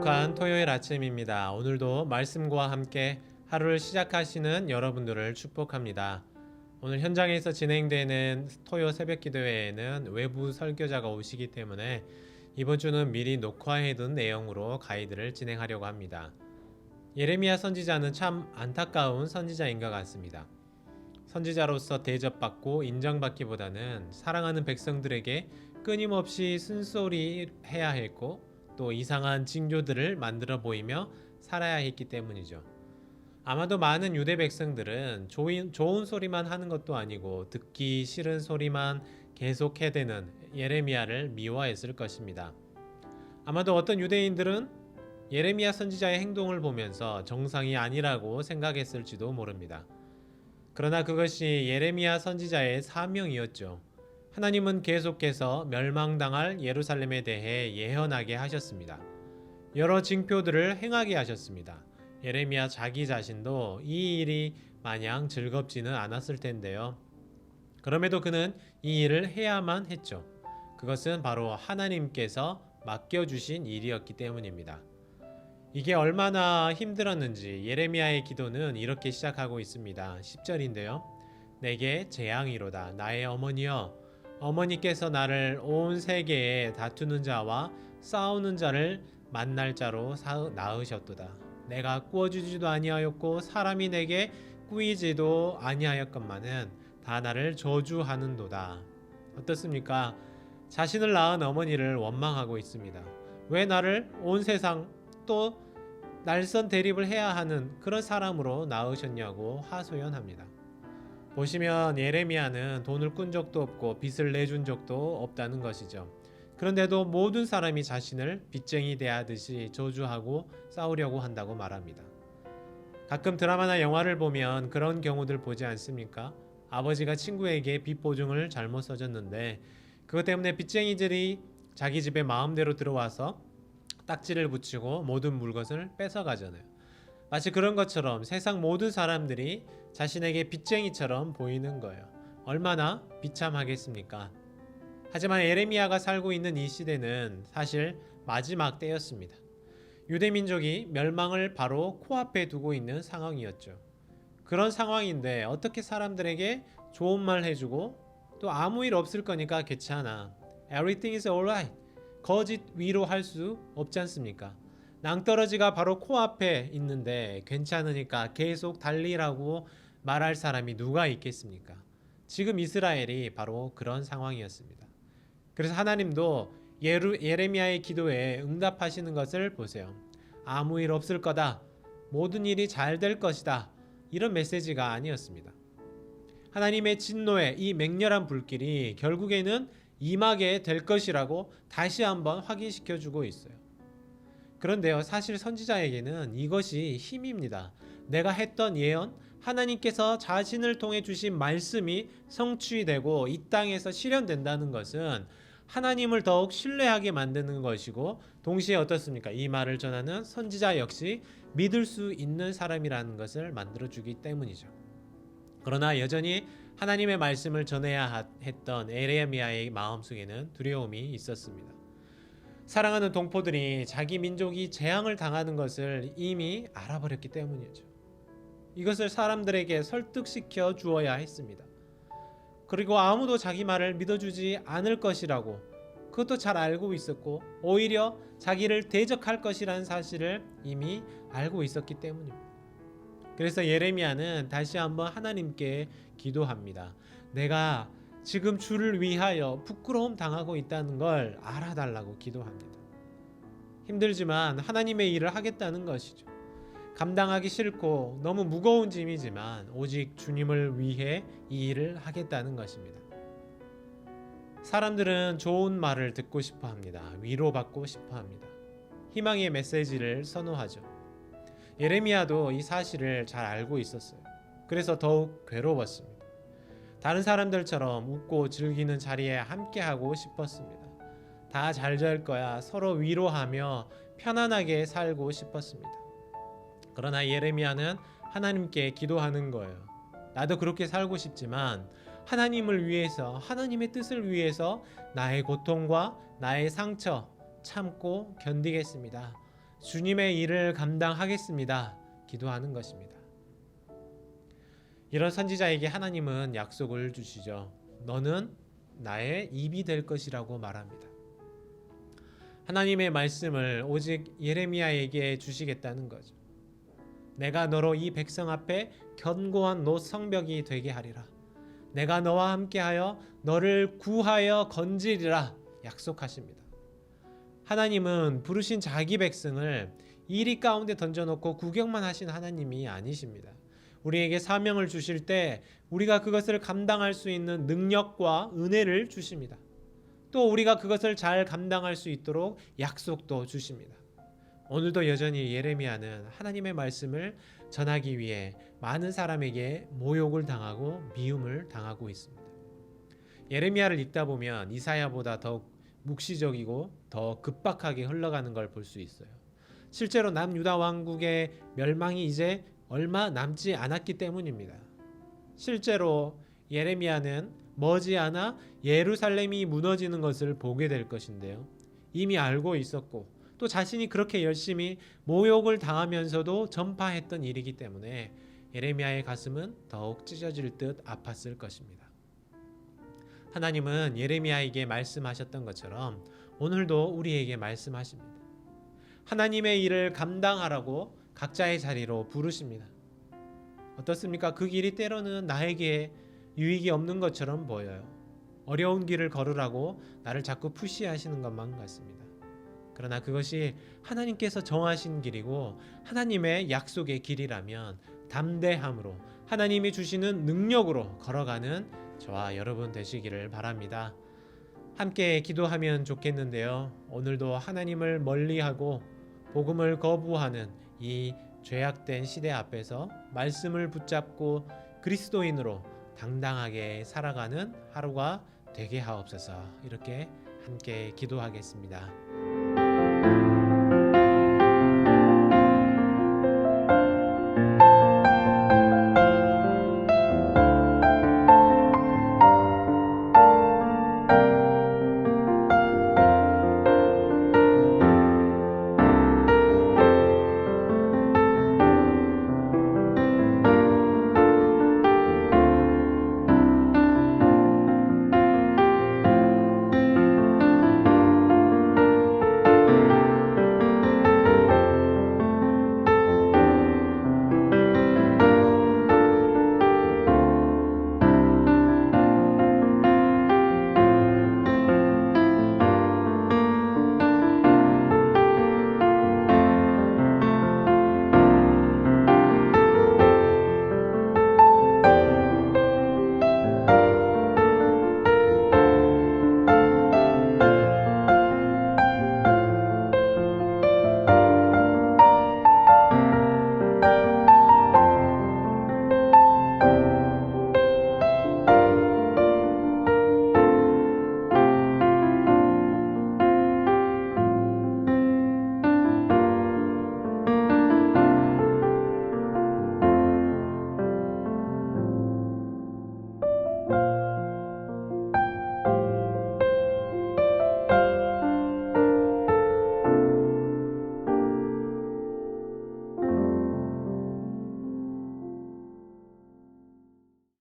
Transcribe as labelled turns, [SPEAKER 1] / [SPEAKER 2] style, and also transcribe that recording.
[SPEAKER 1] 행복한 토요일 아침입니다. 오늘도 말씀과 함께 하루를 시작하시는 여러분들을 축복합니다. 오늘 현장에서 진행되는 토요 새벽 기도회에는 외부 설교자가 오시기 때문에 이번 주는 미리 녹화해둔 내용으로 가이드를 진행하려고 합니다. 예레미야 선지자는 참 안타까운 선지자인 것 같습니다. 선지자로서 대접받고 인정받기보다는 사랑하는 백성들에게 끊임없이 쓴소리 해야 했고 또 이상한 징조들을 만들어 보이며 살아야 했기 때문이죠. 아마도 많은 유대 백성들은 좋은 소리만 하는 것도 아니고 듣기 싫은 소리만 계속 해대는 예레미야를 미워했을 것입니다. 아마도 어떤 유대인들은 예레미야 선지자의 행동을 보면서 정상이 아니라고 생각했을지도 모릅니다. 그러나 그것이 예레미야 선지자의 사명이었죠. 하나님은 계속해서 멸망당할 예루살렘에 대해 예언하게 하셨습니다. 여러 징표들을 행하게 하셨습니다. 예레미야 자기 자신도 이 일이 마냥 즐겁지는 않았을 텐데요. 그럼에도 그는 이 일을 해야만 했죠. 그것은 바로 하나님께서 맡겨주신 일이었기 때문입니다. 이게 얼마나 힘들었는지 예레미야의 기도는 이렇게 시작하고 있습니다. 10절인데요. 내게 재앙이로다 나의 어머니여, 어머니께서 나를 온 세계에 다투는 자와 싸우는 자를 만날 자로 낳으셨도다. 내가 꾸어주지도 아니하였고 사람이 내게 꾸이지도 아니하였건만은 다 나를 저주하는도다. 어떻습니까? 자신을 낳은 어머니를 원망하고 있습니다. 왜 나를 온 세상 또 날선 대립을 해야 하는 그런 사람으로 낳으셨냐고 하소연합니다. 보시면 예레미야는 돈을 꾼 적도 없고 빚을 내준 적도 없다는 것이죠. 그런데도 모든 사람이 자신을 빚쟁이 대하듯이 저주하고 싸우려고 한다고 말합니다. 가끔 드라마나 영화를 보면 그런 경우들 보지 않습니까? 아버지가 친구에게 빚 보증을 잘못 써줬는데 그것 때문에 빚쟁이들이 자기 집에 마음대로 들어와서 딱지를 붙이고 모든 물건을 뺏어가잖아요. 마치 그런 것처럼 세상 모든 사람들이 자신에게 빚쟁이처럼 보이는 거예요. 얼마나 비참하겠습니까? 하지만 예레미야가 살고 있는 이 시대는 사실 마지막 때였습니다. 유대민족이 멸망을 바로 코앞에 두고 있는 상황이었죠. 그런 상황인데 어떻게 사람들에게 좋은 말 해주고 또 아무 일 없을 거니까 괜찮아. Everything is alright. 거짓 위로할 수 없지 않습니까? 낭떠러지가 바로 코앞에 있는데 괜찮으니까 계속 달리라고 말할 사람이 누가 있겠습니까? 지금 이스라엘이 바로 그런 상황이었습니다. 그래서 하나님도 예레미야의 기도에 응답하시는 것을 보세요. 아무 일 없을 거다. 모든 일이 잘 될 것이다. 이런 메시지가 아니었습니다. 하나님의 진노의 이 맹렬한 불길이 결국에는 임하게 될 것이라고 다시 한번 확인시켜 주고 있어요. 그런데요, 사실 선지자에게는 이것이 힘입니다. 내가 했던 예언, 하나님께서 자신을 통해 주신 말씀이 성취되고 이 땅에서 실현된다는 것은 하나님을 더욱 신뢰하게 만드는 것이고 동시에 어떻습니까? 이 말을 전하는 선지자 역시 믿을 수 있는 사람이라는 것을 만들어주기 때문이죠. 그러나 여전히 하나님의 말씀을 전해야 했던 예레미야의 마음속에는 두려움이 있었습니다. 사랑하는 동포들이 자기 민족이 재앙을 당하는 것을 이미 알아버렸기 때문이죠. 이것을 사람들에게 설득시켜 주어야 했습니다. 그리고 아무도 자기 말을 믿어주지 않을 것이라고 그것도 잘 알고 있었고 오히려 자기를 대적할 것이라는 사실을 이미 알고 있었기 때문입니다. 그래서 예레미야는 다시 한번 하나님께 기도합니다. 내가 지금 주를 위하여 부끄러움 당하고 있다는 걸 알아달라고 기도합니다. 힘들지만 하나님의 일을 하겠다는 것이죠. 감당하기 싫고 너무 무거운 짐이지만 오직 주님을 위해 이 일을 하겠다는 것입니다. 사람들은 좋은 말을 듣고 싶어 합니다. 위로받고 싶어 합니다. 희망의 메시지를 선호하죠. 예레미야도 이 사실을 잘 알고 있었어요. 그래서 더욱 괴로웠습니다. 다른 사람들처럼 웃고 즐기는 자리에 함께하고 싶었습니다. 다 잘 될 거야. 서로 위로하며 편안하게 살고 싶었습니다. 그러나 예레미야는 하나님께 기도하는 거예요. 나도 그렇게 살고 싶지만 하나님을 위해서, 하나님의 뜻을 위해서 나의 고통과 나의 상처 참고 견디겠습니다. 주님의 일을 감당하겠습니다. 기도하는 것입니다. 이런 선지자에게 하나님은 약속을 주시죠. 너는 나의 입이 될 것이라고 말합니다. 하나님의 말씀을 오직 예레미야에게 주시겠다는 거죠. 내가 너로 이 백성 앞에 견고한 노 성벽이 되게 하리라. 내가 너와 함께하여 너를 구하여 건지리라 약속하십니다. 하나님은 부르신 자기 백성을 이리 가운데 던져놓고 구경만 하신 하나님이 아니십니다. 우리에게 사명을 주실 때 우리가 그것을 감당할 수 있는 능력과 은혜를 주십니다. 또 우리가 그것을 잘 감당할 수 있도록 약속도 주십니다. 오늘도 여전히 예레미야는 하나님의 말씀을 전하기 위해 많은 사람에게 모욕을 당하고 미움을 당하고 있습니다. 예레미야를 읽다 보면 이사야보다 더 묵시적이고 더 급박하게 흘러가는 걸 볼 수 있어요. 실제로 남유다 왕국의 멸망이 이제 얼마 남지 않았기 때문입니다. 실제로 예레미야는 머지않아 예루살렘이 무너지는 것을 보게 될 것인데요. 이미 알고 있었고 또 자신이 그렇게 열심히 모욕을 당하면서도 전파했던 일이기 때문에 예레미야의 가슴은 더욱 찢어질 듯 아팠을 것입니다. 하나님은 예레미야에게 말씀하셨던 것처럼 오늘도 우리에게 말씀하십니다. 하나님의 일을 감당하라고 각자의 자리로 부르십니다. 어떻습니까? 그 길이 때로는 나에게 유익이 없는 것처럼 보여요. 어려운 길을 걸으라고 나를 자꾸 푸시하시는 것만 같습니다. 그러나 그것이 하나님께서 정하신 길이고 하나님의 약속의 길이라면 담대함으로 하나님이 주시는 능력으로 걸어가는 저와 여러분 되시기를 바랍니다. 함께 기도하면 좋겠는데요. 오늘도 하나님을 멀리하고 복음을 거부하는 이 죄악된 시대 앞에서 말씀을 붙잡고 그리스도인으로 당당하게 살아가는 하루가 되게 하옵소서. 이렇게 함께 기도하겠습니다.